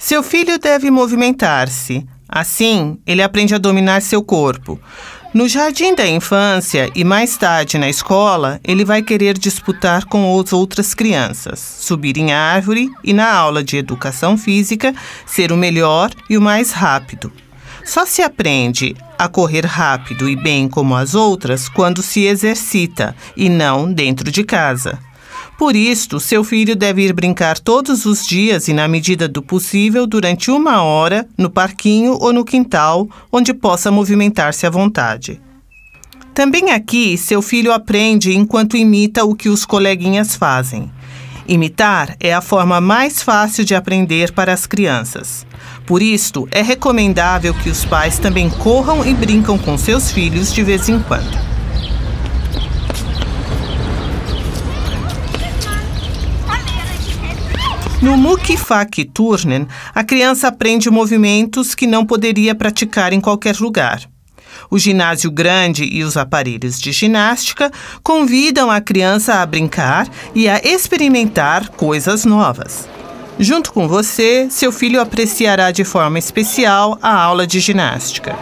Seu filho deve movimentar-se. Assim, ele aprende a dominar seu corpo. No jardim da infância e mais tarde na escola, ele vai querer disputar com as outras crianças, subir em árvore e na aula de educação física ser o melhor e o mais rápido. Só se aprende a correr rápido e bem como as outras quando se exercita e não dentro de casa. Por isto, seu filho deve ir brincar todos os dias e, na medida do possível, durante 1 hora, no parquinho ou no quintal, onde possa movimentar-se à vontade. Também aqui, seu filho aprende enquanto imita o que os coleguinhas fazem. Imitar é a forma mais fácil de aprender para as crianças. Por isto, é recomendável que os pais também corram e brincam com seus filhos de vez em quando. No Muckifak-Turnen, a criança aprende movimentos que não poderia praticar em qualquer lugar. O ginásio grande e os aparelhos de ginástica convidam a criança a brincar e a experimentar coisas novas. Junto com você, seu filho apreciará de forma especial a aula de ginástica.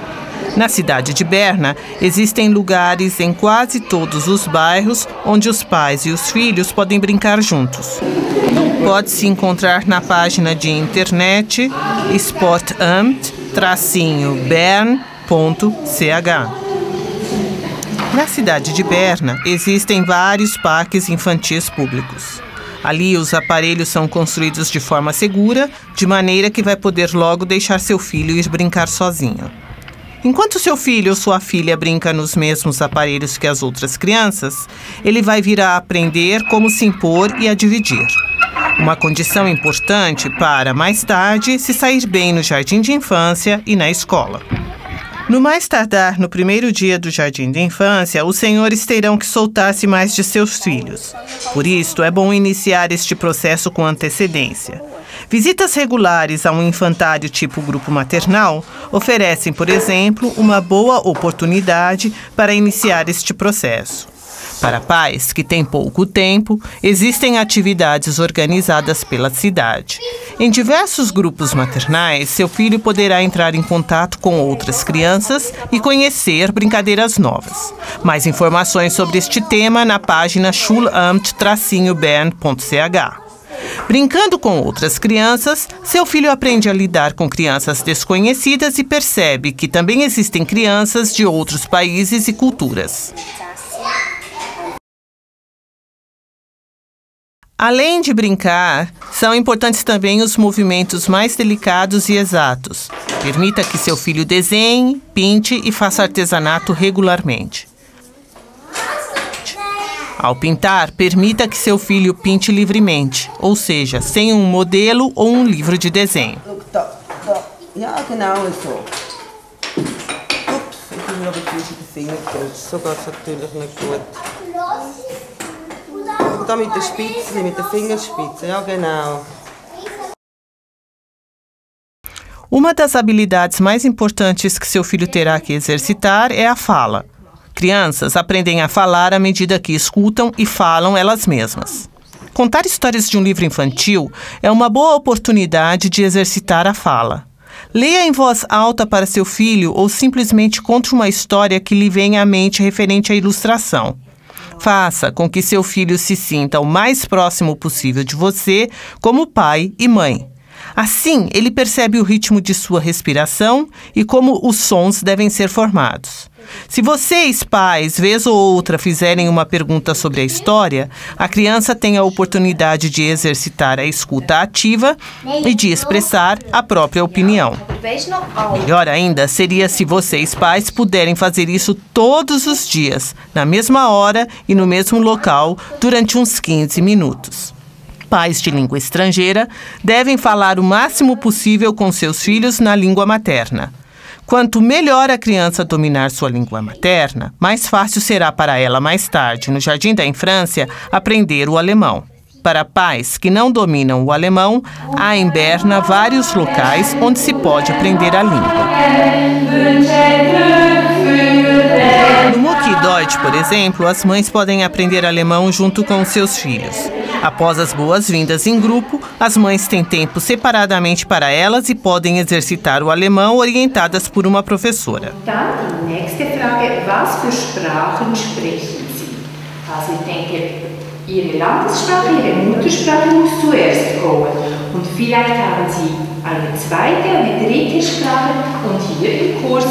Na cidade de Berna, existem lugares em quase todos os bairros onde os pais e os filhos podem brincar juntos. Pode-se encontrar na página de internet sportamt-bern.ch. Na cidade de Berna, existem vários parques infantis públicos. Ali, os aparelhos são construídos de forma segura, de maneira que vai poder logo deixar seu filho ir brincar sozinho. Enquanto seu filho ou sua filha brinca nos mesmos aparelhos que as outras crianças, ele vai vir a aprender como se impor e a dividir. Uma condição importante para, mais tarde, se sair bem no jardim de infância e na escola. No mais tardar, no primeiro dia do jardim de infância, os senhores terão que soltar-se mais de seus filhos. Por isto, é bom iniciar este processo com antecedência. Visitas regulares a um infantário tipo grupo maternal oferecem, por exemplo, uma boa oportunidade para iniciar este processo. Para pais que têm pouco tempo, existem atividades organizadas pela cidade. Em diversos grupos maternais, seu filho poderá entrar em contato com outras crianças e conhecer brincadeiras novas. Mais informações sobre este tema na página schulamt-bern.ch. Brincando com outras crianças, seu filho aprende a lidar com crianças desconhecidas e percebe que também existem crianças de outros países e culturas. Além de brincar, são importantes também os movimentos mais delicados e exatos. Permita que seu filho desenhe, pinte e faça artesanato regularmente. Ao pintar, permita que seu filho pinte livremente, ou seja, sem um modelo ou um livro de desenho. Mit der Spitze, mit der Fingerspitze, ja genau. Uma das habilidades mais importantes que seu filho terá que exercitar é a fala. Crianças aprendem a falar à medida que escutam e falam elas mesmas. Contar histórias de um livro infantil é uma boa oportunidade de exercitar a fala. Leia em voz alta para seu filho ou simplesmente conte uma história que lhe venha à mente referente à ilustração. Faça com que seu filho se sinta o mais próximo possível de você, como pai e mãe. Assim, ele percebe o ritmo de sua respiração e como os sons devem ser formados. Se vocês, pais, vez ou outra, fizerem uma pergunta sobre a história, a criança tem a oportunidade de exercitar a escuta ativa e de expressar a própria opinião. Melhor ainda seria se vocês, pais, puderem fazer isso todos os dias, na mesma hora e no mesmo local, durante uns 15 minutos. Pais de língua estrangeira devem falar o máximo possível com seus filhos na língua materna. Quanto melhor a criança dominar sua língua materna, mais fácil será para ela mais tarde, no jardim da infância, aprender o alemão. Para pais que não dominam o alemão, há em Berna vários locais onde se pode aprender a língua. No Muck Deutsch, por exemplo, as mães podem aprender alemão junto com os seus filhos. Após as boas-vindas em grupo, as mães têm tempo separadamente para elas e podem exercitar o alemão orientadas por uma professora. Dann die nächste Frage, was für Sprachen sprechen Sie? Also ich denke, Ihre Landessprache, Ihre Muttersprache muss zuerst kommen. Und vielleicht haben Sie eine zweite, eine dritte Sprache und hier im Kurs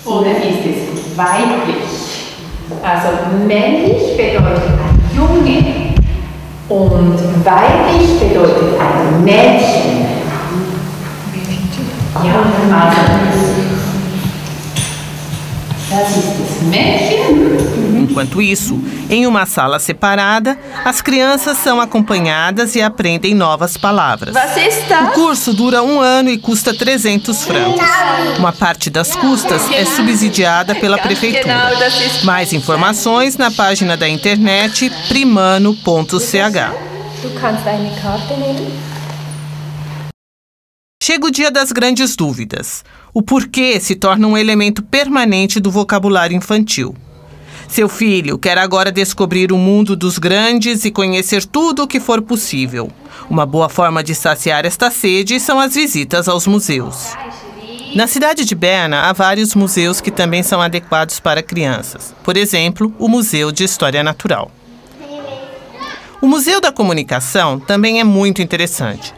oder ist es weiblich? Also männlich bedeutet ein Junge und weiblich bedeutet ein Mädchen. Ja, also das ist das Mädchen. Enquanto isso, em uma sala separada, as crianças são acompanhadas e aprendem novas palavras. O curso dura 1 ano e custa 300 francos. Uma parte das custas é subsidiada pela prefeitura. Mais informações na página da internet primano.ch. Chega o dia das grandes dúvidas. O porquê se torna um elemento permanente do vocabulário infantil. Seu filho quer agora descobrir o mundo dos grandes e conhecer tudo o que for possível. Uma boa forma de saciar esta sede são as visitas aos museus. Na cidade de Berna, há vários museus que também são adequados para crianças. Por exemplo, o Museu de História Natural. O Museu da Comunicação também é muito interessante.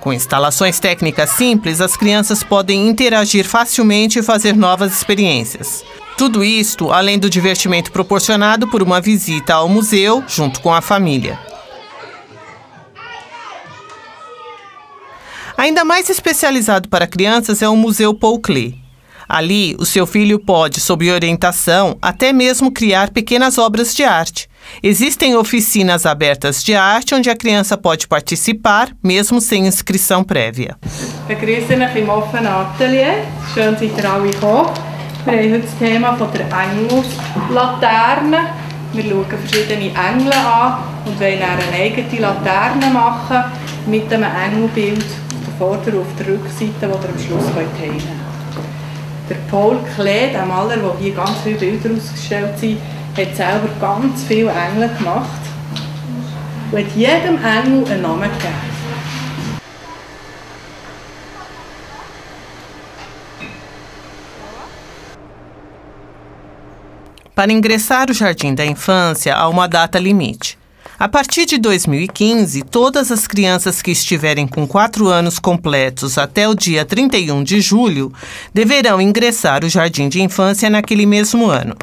Com instalações técnicas simples, as crianças podem interagir facilmente e fazer novas experiências. Tudo isto além do divertimento proporcionado por uma visita ao museu junto com a família. Ainda mais especializado para crianças é o Museu Paul Klee. Ali, o seu filho pode, sob orientação, até mesmo criar pequenas obras de arte. Existem oficinas abertas de arte onde a criança pode participar, mesmo sem inscrição prévia. Begrüßen euch im offenen Atelier. Schön, seid ihr alle gekommen. Wir haben heute das Thema von der Engelslaterne. Wir schauen verschiedene Engel an und wollen dann eine eigene Laterne machen mit einem Engelbild auf der Vorder- und auf der Rückseite, das ihr am Schluss teilen könnt. Der Paul Klee, der Maler, wo hier ganz viele Bilder ausgestellt sind, hat selber ganz viele Engel gemacht und hat jedem Engel einen Namen gegeben. Para ingressar no Jardim da Infância, há uma data limite. A partir de 2015, todas as crianças que estiverem com 4 anos completos até o dia 31 de julho deverão ingressar no Jardim de Infância naquele mesmo ano.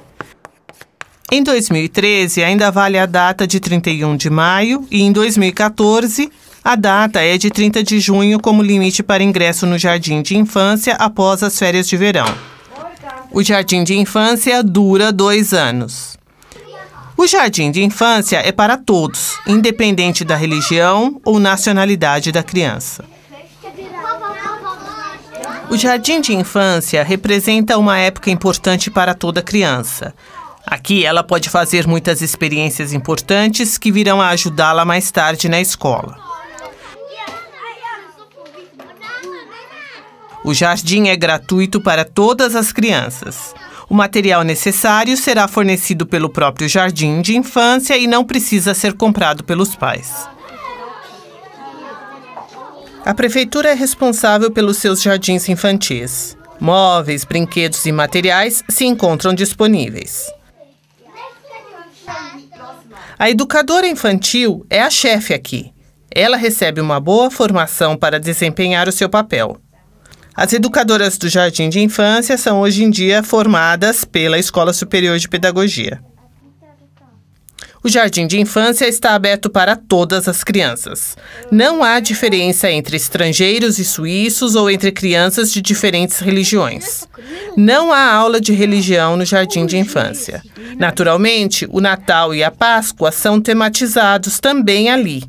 Em 2013, ainda vale a data de 31 de maio e em 2014, a data é de 30 de junho como limite para ingresso no Jardim de Infância após as férias de verão. O Jardim de Infância dura 2 anos. O Jardim de Infância é para todos, independente da religião ou nacionalidade da criança. O Jardim de Infância representa uma época importante para toda criança. Aqui ela pode fazer muitas experiências importantes que virão a ajudá-la mais tarde na escola. O jardim é gratuito para todas as crianças. O material necessário será fornecido pelo próprio Jardim de Infância e não precisa ser comprado pelos pais. A prefeitura é responsável pelos seus jardins infantis. Móveis, brinquedos e materiais se encontram disponíveis. A educadora infantil é a chefe aqui. Ela recebe uma boa formação para desempenhar o seu papel. As educadoras do Jardim de Infância são hoje em dia formadas pela Escola Superior de Pedagogia. O Jardim de Infância está aberto para todas as crianças. Não há diferença entre estrangeiros e suíços ou entre crianças de diferentes religiões. Não há aula de religião no Jardim de Infância. Naturalmente, o Natal e a Páscoa são tematizados também ali.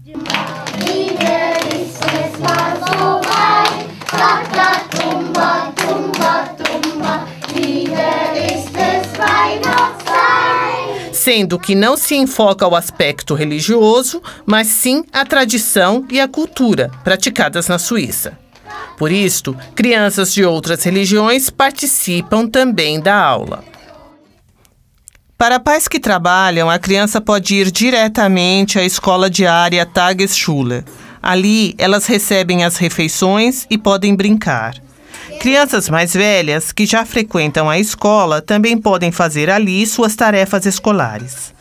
Sendo que não se enfoca o aspecto religioso, mas sim a tradição e a cultura praticadas na Suíça. Por isto, crianças de outras religiões participam também da aula. Para pais que trabalham, a criança pode ir diretamente à escola diária Tagesschule. Ali, elas recebem as refeições e podem brincar. Crianças mais velhas, que já frequentam a escola, também podem fazer ali suas tarefas escolares.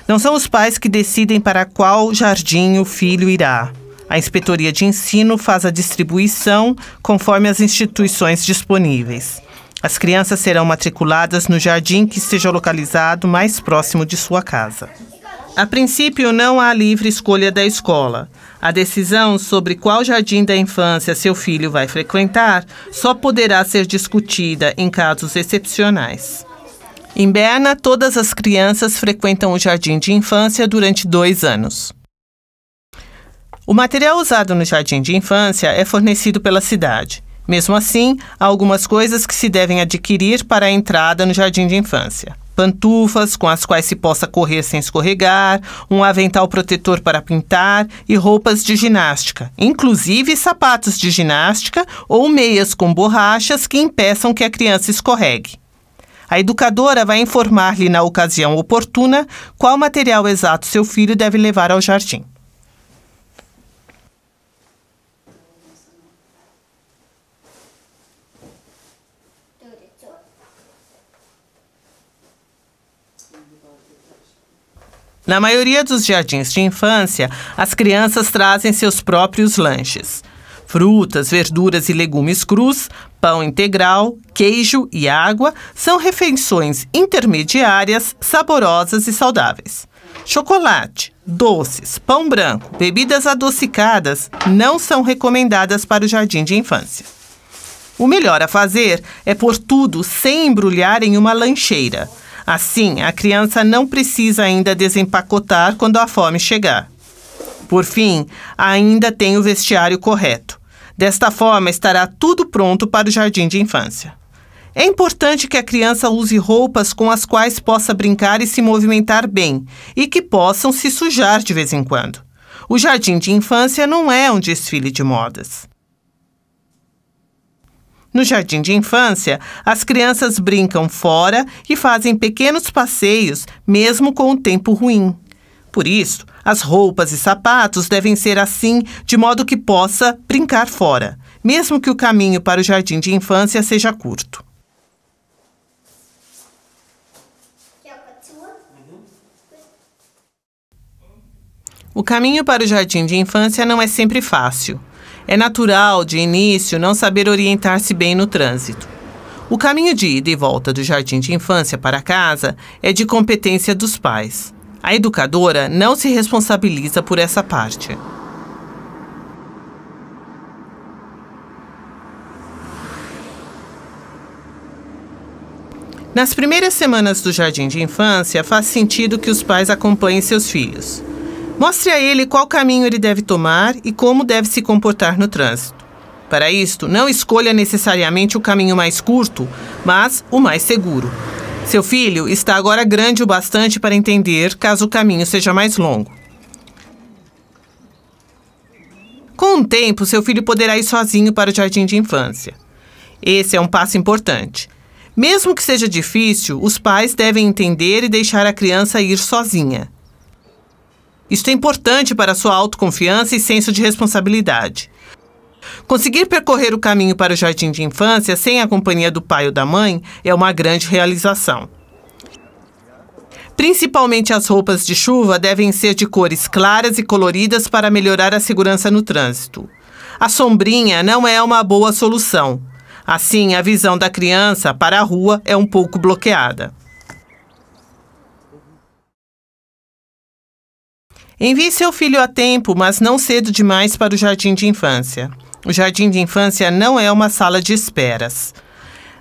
Não são os pais que decidem para qual jardim o filho irá. A Inspetoria de Ensino faz a distribuição conforme as instituições disponíveis. As crianças serão matriculadas no jardim que esteja localizado mais próximo de sua casa. A princípio, não há livre escolha da escola. A decisão sobre qual jardim da infância seu filho vai frequentar só poderá ser discutida em casos excepcionais. Em Berna, todas as crianças frequentam o jardim de infância durante 2 anos. O material usado no jardim de infância é fornecido pela cidade. Mesmo assim, há algumas coisas que se devem adquirir para a entrada no jardim de infância. Pantufas com as quais se possa correr sem escorregar, um avental protetor para pintar e roupas de ginástica, inclusive sapatos de ginástica ou meias com borrachas que impeçam que a criança escorregue. A educadora vai informar-lhe na ocasião oportuna qual material exato seu filho deve levar ao jardim. Na maioria dos jardins de infância, as crianças trazem seus próprios lanches. Frutas, verduras e legumes crus, pão integral, queijo e água são refeições intermediárias, saborosas e saudáveis. Chocolate, doces, pão branco, bebidas adocicadas não são recomendadas para o jardim de infância. O melhor a fazer é pôr tudo sem embrulhar em uma lancheira. Assim, a criança não precisa ainda desempacotar quando a fome chegar. Por fim, ainda tem o vestiário correto. Desta forma, estará tudo pronto para o jardim de infância. É importante que a criança use roupas com as quais possa brincar e se movimentar bem e que possam se sujar de vez em quando. O jardim de infância não é um desfile de modas. No jardim de infância, as crianças brincam fora e fazem pequenos passeios, mesmo com o tempo ruim. Por isso, as roupas e sapatos devem ser assim, de modo que possa brincar fora, mesmo que o caminho para o jardim de infância seja curto. O caminho para o jardim de infância não é sempre fácil. É natural, de início, não saber orientar-se bem no trânsito. O caminho de ida e volta do jardim de infância para casa é de competência dos pais. A educadora não se responsabiliza por essa parte. Nas primeiras semanas do jardim de infância, faz sentido que os pais acompanhem seus filhos. Mostre a ele qual caminho ele deve tomar e como deve se comportar no trânsito. Para isto, não escolha necessariamente o caminho mais curto, mas o mais seguro. Seu filho está agora grande o bastante para entender caso o caminho seja mais longo. Com o tempo, seu filho poderá ir sozinho para o jardim de infância. Esse é um passo importante. Mesmo que seja difícil, os pais devem entender e deixar a criança ir sozinha. Isto é importante para sua autoconfiança e senso de responsabilidade. Conseguir percorrer o caminho para o jardim de infância sem a companhia do pai ou da mãe é uma grande realização. Principalmente as roupas de chuva devem ser de cores claras e coloridas para melhorar a segurança no trânsito. A sombrinha não é uma boa solução. Assim, a visão da criança para a rua é um pouco bloqueada. Envie seu filho a tempo, mas não cedo demais para o jardim de infância. O jardim de infância não é uma sala de esperas.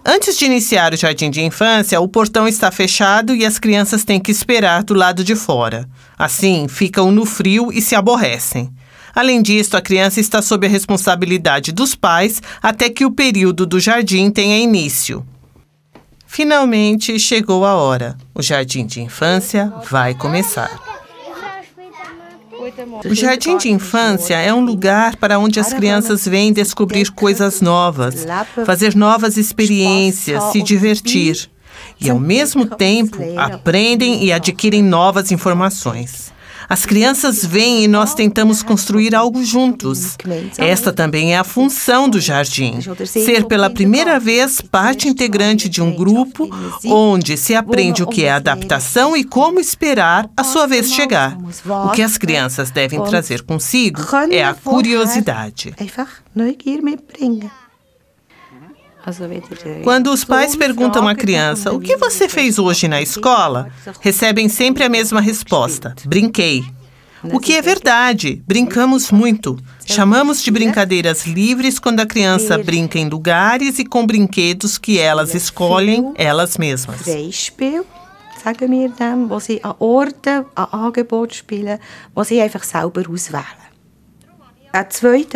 Antes de iniciar o jardim de infância, o portão está fechado e as crianças têm que esperar do lado de fora. Assim, ficam no frio e se aborrecem. Além disso, a criança está sob a responsabilidade dos pais até que o período do jardim tenha início. Finalmente, chegou a hora. O jardim de infância vai começar. O jardim de infância é um lugar para onde as crianças vêm descobrir coisas novas, fazer novas experiências, se divertir. E, ao mesmo tempo, aprendem e adquirem novas informações. As crianças vêm e nós tentamos construir algo juntos. Esta também é a função do jardim. Ser pela primeira vez parte integrante de um grupo onde se aprende o que é adaptação e como esperar a sua vez chegar. O que as crianças devem trazer consigo é a curiosidade. Quando os pais perguntam à criança: "O que você fez hoje na escola?", recebem sempre a mesma resposta: "Brinquei". O que é verdade, brincamos muito. Chamamos de brincadeiras livres quando a criança brinca em lugares e com brinquedos que elas escolhem elas mesmas. Sagen wir dem, wo sie an Orten, an Angeboten spielen, wo sie einfach selber auswählen.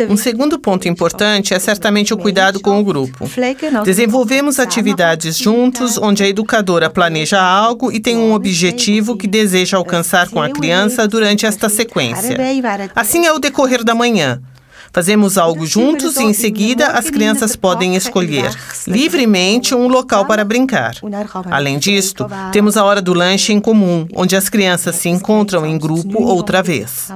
Um segundo ponto importante é certamente o cuidado com o grupo. Desenvolvemos atividades juntos, onde a educadora planeja algo e tem um objetivo que deseja alcançar com a criança durante esta sequência. Assim é o decorrer da manhã. Fazemos algo juntos e, em seguida, as crianças podem escolher livremente um local para brincar. Além disto, temos a hora do lanche em comum, onde as crianças se encontram em grupo outra vez.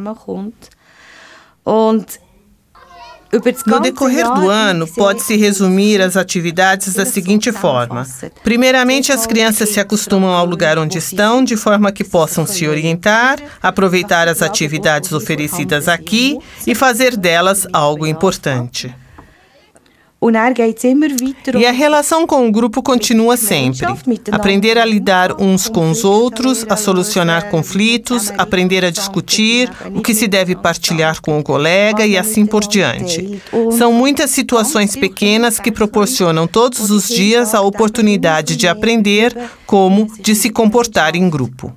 No decorrer do ano, pode-se resumir as atividades da seguinte forma. Primeiramente, as crianças se acostumam ao lugar onde estão, de forma que possam se orientar, aproveitar as atividades oferecidas aqui e fazer delas algo importante. E a relação com o grupo continua sempre. Aprender a lidar uns com os outros, a solucionar conflitos, aprender a discutir, o que se deve partilhar com o colega e assim por diante. São muitas situações pequenas que proporcionam todos os dias a oportunidade de aprender como de se comportar em grupo.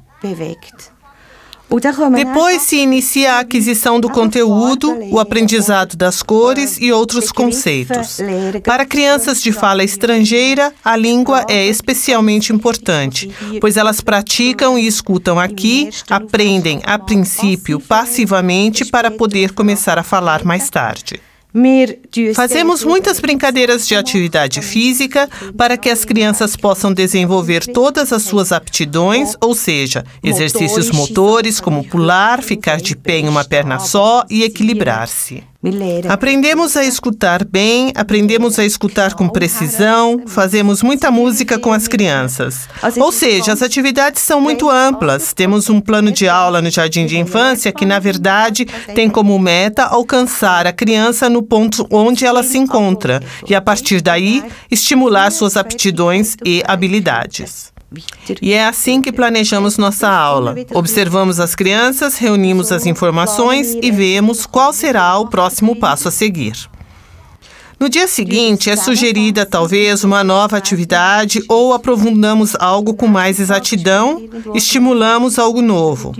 Depois se inicia a aquisição do conteúdo, o aprendizado das cores e outros conceitos. Para crianças de fala estrangeira, a língua é especialmente importante, pois elas praticam e escutam aqui, aprendem, a princípio, passivamente para poder começar a falar mais tarde. Fazemos muitas brincadeiras de atividade física para que as crianças possam desenvolver todas as suas aptidões, ou seja, exercícios motores como pular, ficar de pé em uma perna só e equilibrar-se. Aprendemos a escutar bem, aprendemos a escutar com precisão, fazemos muita música com as crianças. Ou seja, as atividades são muito amplas. Temos um plano de aula no jardim de infância que, na verdade, tem como meta alcançar a criança no ponto onde ela se encontra e, a partir daí, estimular suas aptidões e habilidades. E é assim que planejamos nossa aula. Observamos as crianças, reunimos as informações e vemos qual será o próximo passo a seguir. No dia seguinte, é sugerida talvez uma nova atividade ou aprofundamos algo com mais exatidão, estimulamos algo novo.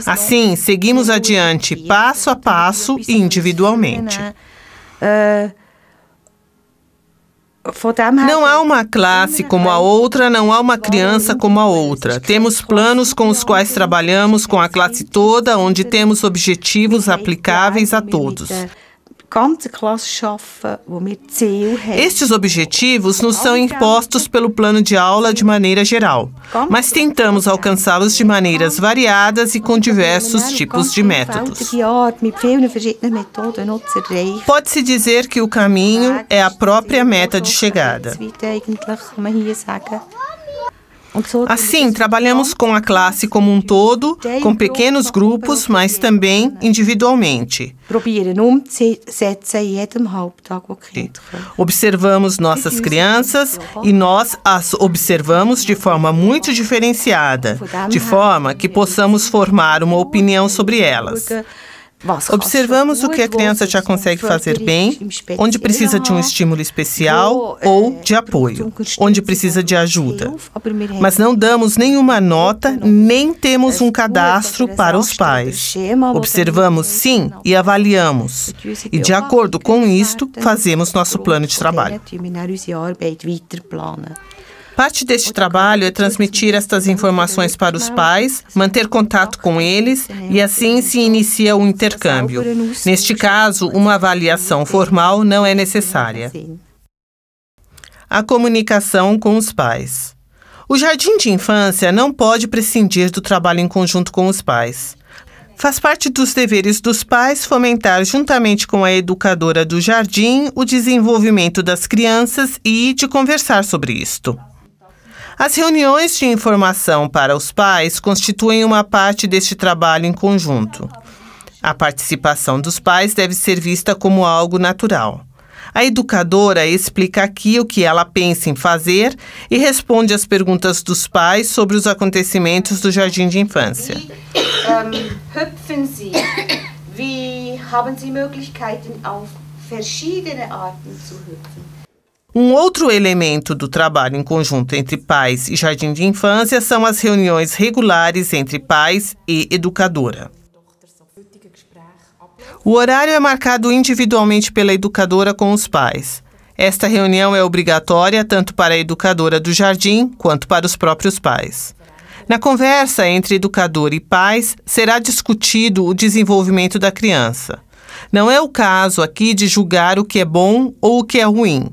Assim, seguimos adiante passo a passo e individualmente. Não há uma classe como a outra, não há uma criança como a outra. Temos planos com os quais trabalhamos com a classe toda, onde temos objetivos aplicáveis a todos. Estes objetivos nos são impostos pelo plano de aula de maneira geral, mas tentamos alcançá-los de maneiras variadas e com diversos tipos de métodos. Pode-se dizer que o caminho é a própria meta de chegada. Assim, trabalhamos com a classe como um todo, com pequenos grupos, mas também individualmente. Observamos nossas crianças e nós as observamos de forma muito diferenciada, de forma que possamos formar uma opinião sobre elas. Observamos o que a criança já consegue fazer bem, onde precisa de um estímulo especial ou de apoio, onde precisa de ajuda. Mas não damos nenhuma nota, nem temos um cadastro para os pais. Observamos sim e avaliamos. E de acordo com isto, fazemos nosso plano de trabalho. Parte deste trabalho é transmitir estas informações para os pais, manter contato com eles e assim se inicia um intercâmbio. Neste caso, uma avaliação formal não é necessária. A comunicação com os pais. O jardim de infância não pode prescindir do trabalho em conjunto com os pais. Faz parte dos deveres dos pais fomentar, juntamente com a educadora do jardim, o desenvolvimento das crianças e de conversar sobre isto. As reuniões de informação para os pais constituem uma parte deste trabalho em conjunto. A participação dos pais deve ser vista como algo natural. A educadora explica aqui o que ela pensa em fazer e responde às perguntas dos pais sobre os acontecimentos do jardim de infância. Hüpfen Sie? Wie haben Sie Möglichkeiten, auf verschiedene Arten zu hüpfen? Um outro elemento do trabalho em conjunto entre pais e jardim de infância são as reuniões regulares entre pais e educadora. O horário é marcado individualmente pela educadora com os pais. Esta reunião é obrigatória tanto para a educadora do jardim quanto para os próprios pais. Na conversa entre educador e pais, será discutido o desenvolvimento da criança. Não é o caso aqui de julgar o que é bom ou o que é ruim.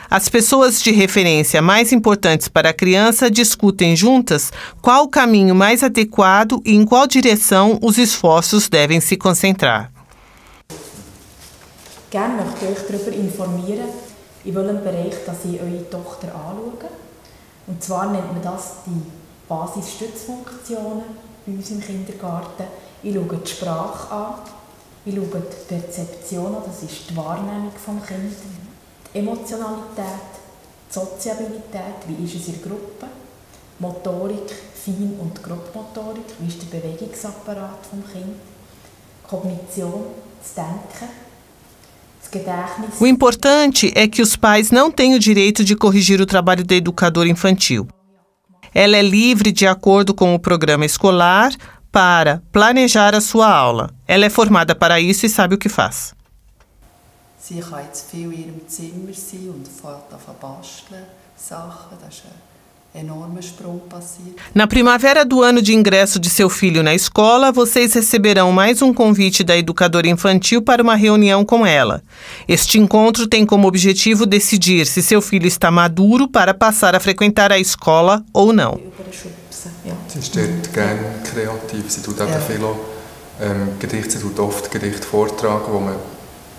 As pessoas de referência mais importantes para a criança discutem juntas qual o caminho mais adequado e em qual direção os esforços devem se concentrar. Gerne möchte ich euch darüber informieren, in welchem Bereich dass Sie eure Tochter anschauen. Und zwar nennt man das die Basisstützfunktionen bei uns im Kindergarten. Ich schaue die Sprache an, ich schaue die Perzeption an, das ist die Wahrnehmung des Kindes, die Emotionalität, die Soziabilität, wie ist es in der Gruppe, Motorik, Fein- und Grobmotorik, wie ist der Bewegungsapparat des Kindes, Kognition, das Denken. O importante é que os pais não têm o direito de corrigir o trabalho da educadora infantil. Ela é livre, de acordo com o programa escolar, para planejar a sua aula. Ela é formada para isso e sabe o que faz. Sie kann jetzt viel in ihrem Zimmer sein und fährt an basteln, Sachen, das ist enorme Sprung passiert. Na primavera do ano de ingresso de seu filho na escola, vocês receberão mais um convite da educadora infantil para uma reunião com ela. Este encontro tem como objetivo decidir se seu filho está maduro para passar a frequentar a escola ou não. Sie ist dort gerne kreativ, sie tut eben viel Gedichte, sie tut oft Gedichte vortragen, wo man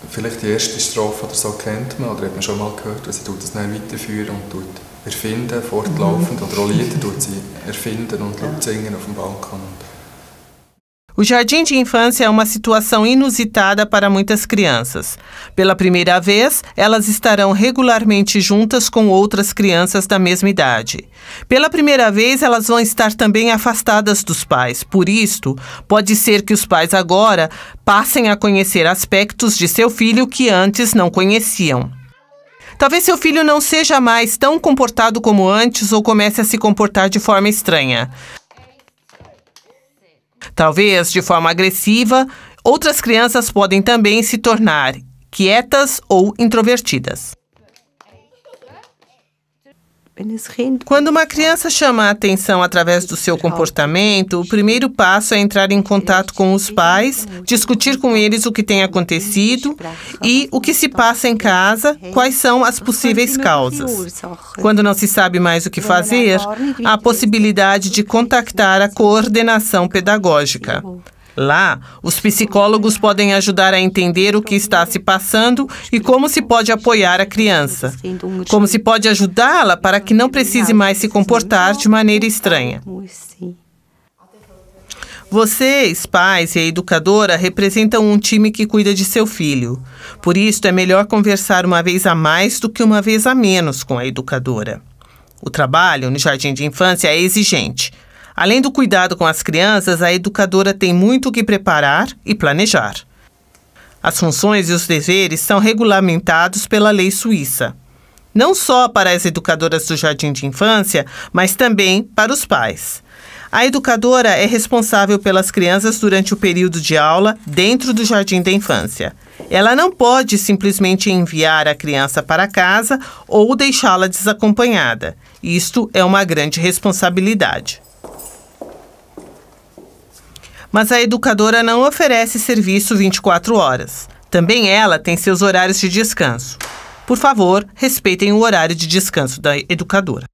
vielleicht die erste Strophe oder so kennt man oder hat man schon mal gehört, und sie tut das dann weiterführen und tut erfinden, fortlaufend, oder auch Lieder tut sie erfinden und singen auf dem Balkon. O jardim de infância é uma situação inusitada para muitas crianças. Pela primeira vez, elas estarão regularmente juntas com outras crianças da mesma idade. Pela primeira vez, elas vão estar também afastadas dos pais. Por isto, pode ser que os pais agora passem a conhecer aspectos de seu filho que antes não conheciam. Talvez seu filho não seja mais tão comportado como antes ou comece a se comportar de forma estranha. Talvez de forma agressiva, outras crianças podem também se tornar quietas ou introvertidas. Quando uma criança chama a atenção através do seu comportamento, o primeiro passo é entrar em contato com os pais, discutir com eles o que tem acontecido e o que se passa em casa, quais são as possíveis causas. Quando não se sabe mais o que fazer, há a possibilidade de contactar a coordenação pedagógica. Lá, os psicólogos podem ajudar a entender o que está se passando e como se pode apoiar a criança. Como se pode ajudá-la para que não precise mais se comportar de maneira estranha. Vocês, pais e a educadora, representam um time que cuida de seu filho. Por isso, é melhor conversar uma vez a mais do que uma vez a menos com a educadora. O trabalho no jardim de infância é exigente. Além do cuidado com as crianças, a educadora tem muito o que preparar e planejar. As funções e os deveres são regulamentados pela lei suíça. Não só para as educadoras do jardim de infância, mas também para os pais. A educadora é responsável pelas crianças durante o período de aula dentro do jardim da infância. Ela não pode simplesmente enviar a criança para casa ou deixá-la desacompanhada. Isto é uma grande responsabilidade. Mas a educadora não oferece serviço 24 horas. Também ela tem seus horários de descanso. Por favor, respeitem o horário de descanso da educadora.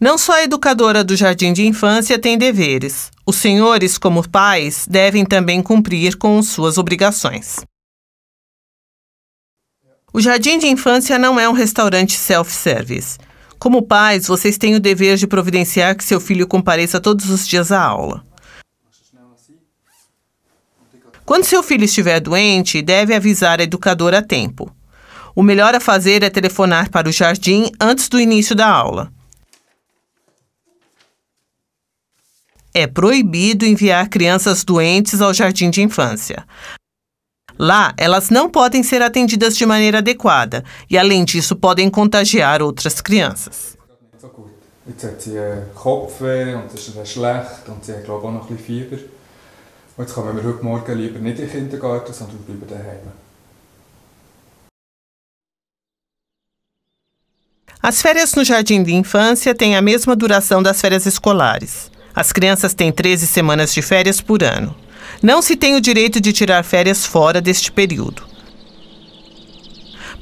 Não só a educadora do jardim de infância tem deveres. Os senhores, como pais, devem também cumprir com suas obrigações. O jardim de infância não é um restaurante self-service. Como pais, vocês têm o dever de providenciar que seu filho compareça todos os dias à aula. Quando seu filho estiver doente, deve avisar a educadora a tempo. O melhor a fazer é telefonar para o jardim antes do início da aula. É proibido enviar crianças doentes ao jardim de infância. Lá, elas não podem ser atendidas de maneira adequada e, além disso, podem contagiar outras crianças. Jetzt hat sie Kopfweh und es ist schlecht und sie hat, glaube ich, auch noch ein bisschen Fieber. Und jetzt kommen wir heute Morgen lieber nicht in den Kindergarten, sondern bleiben daheim. As férias no jardim de infância têm a mesma duração das férias escolares. As crianças têm 13 semanas de férias por ano. Não se tem o direito de tirar férias fora deste período.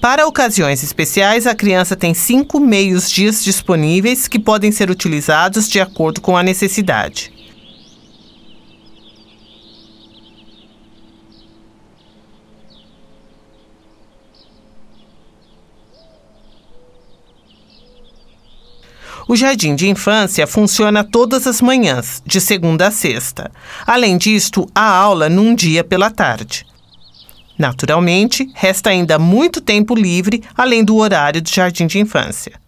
Para ocasiões especiais, a criança tem 5 meios-dias disponíveis que podem ser utilizados de acordo com a necessidade. O jardim de infância funciona todas as manhãs, de segunda a sexta. Além disto, há aula num dia pela tarde. Naturalmente, resta ainda muito tempo livre, além do horário do jardim de infância.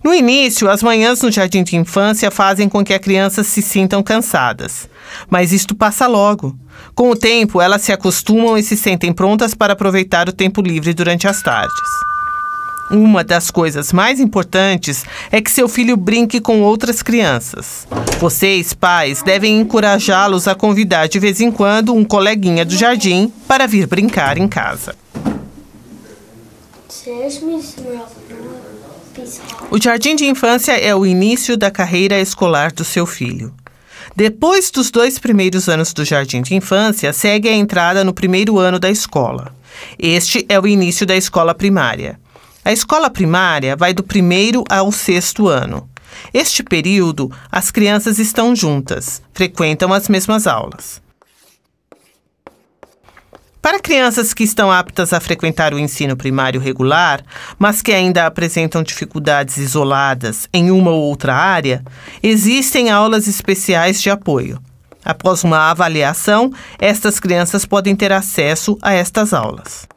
No início, as manhãs no jardim de infância fazem com que as crianças se sintam cansadas. Mas isto passa logo. Com o tempo, elas se acostumam e se sentem prontas para aproveitar o tempo livre durante as tardes. Uma das coisas mais importantes é que seu filho brinque com outras crianças. Vocês, pais, devem encorajá-los a convidar de vez em quando um coleguinha do jardim para vir brincar em casa. O jardim de infância é o início da carreira escolar do seu filho. Depois dos 2 primeiros anos do jardim de infância, segue a entrada no primeiro ano da escola. Este é o início da escola primária. A escola primária vai do 1º ao 6º ano. Este período, as crianças estão juntas, frequentam as mesmas aulas. Para crianças que estão aptas a frequentar o ensino primário regular, mas que ainda apresentam dificuldades isoladas em uma ou outra área, existem aulas especiais de apoio. Após uma avaliação, estas crianças podem ter acesso a estas aulas.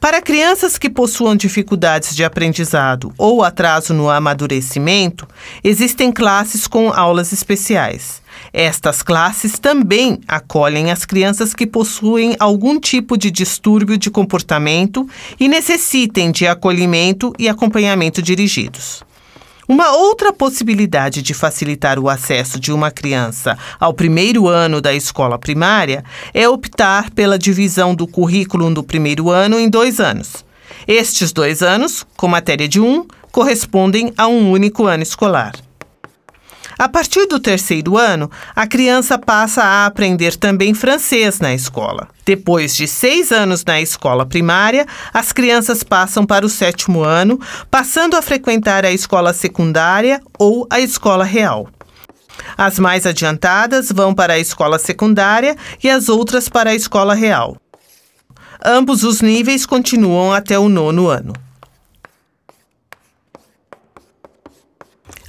Para crianças que possuam dificuldades de aprendizado ou atraso no amadurecimento, existem classes com aulas especiais. Estas classes também acolhem as crianças que possuem algum tipo de distúrbio de comportamento e necessitem de acolhimento e acompanhamento dirigidos. Uma outra possibilidade de facilitar o acesso de uma criança ao 1º ano da escola primária é optar pela divisão do currículo do 1º ano em 2 anos. Estes 2 anos, com matéria de 1, correspondem a um único ano escolar. A partir do 3º ano, a criança passa a aprender também francês na escola. Depois de 6 anos na escola primária, as crianças passam para o 7º ano, passando a frequentar a escola secundária ou a escola real. As mais adiantadas vão para a escola secundária e as outras para a escola real. Ambos os níveis continuam até o 9º ano.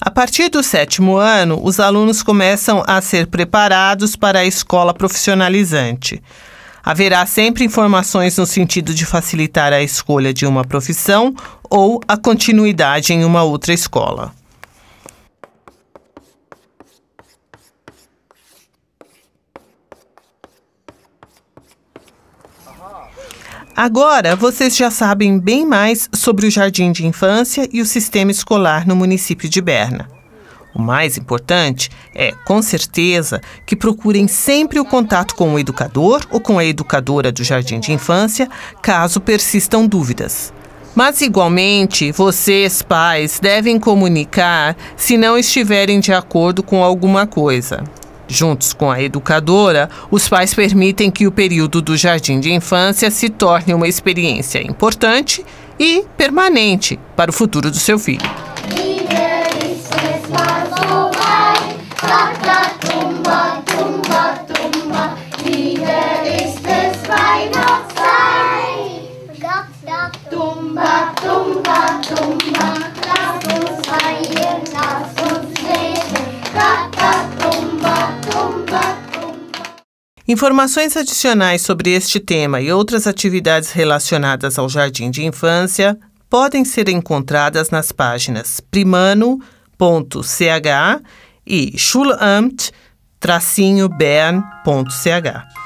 A partir do 7º ano, os alunos começam a ser preparados para a escola profissionalizante. Haverá sempre informações no sentido de facilitar a escolha de uma profissão ou a continuidade em uma outra escola. Agora, vocês já sabem bem mais sobre o Jardim de Infância e o sistema escolar no município de Berna. O mais importante é, com certeza, que procurem sempre o contato com o educador ou com a educadora do Jardim de Infância, caso persistam dúvidas. Mas, igualmente, vocês, pais, devem comunicar se não estiverem de acordo com alguma coisa. Juntos com a educadora, os pais permitem que o período do Jardim de Infância se torne uma experiência importante e permanente para o futuro do seu filho. Informações adicionais sobre este tema e outras atividades relacionadas ao Jardim de Infância podem ser encontradas nas páginas primano.ch e schulamt-bern.ch.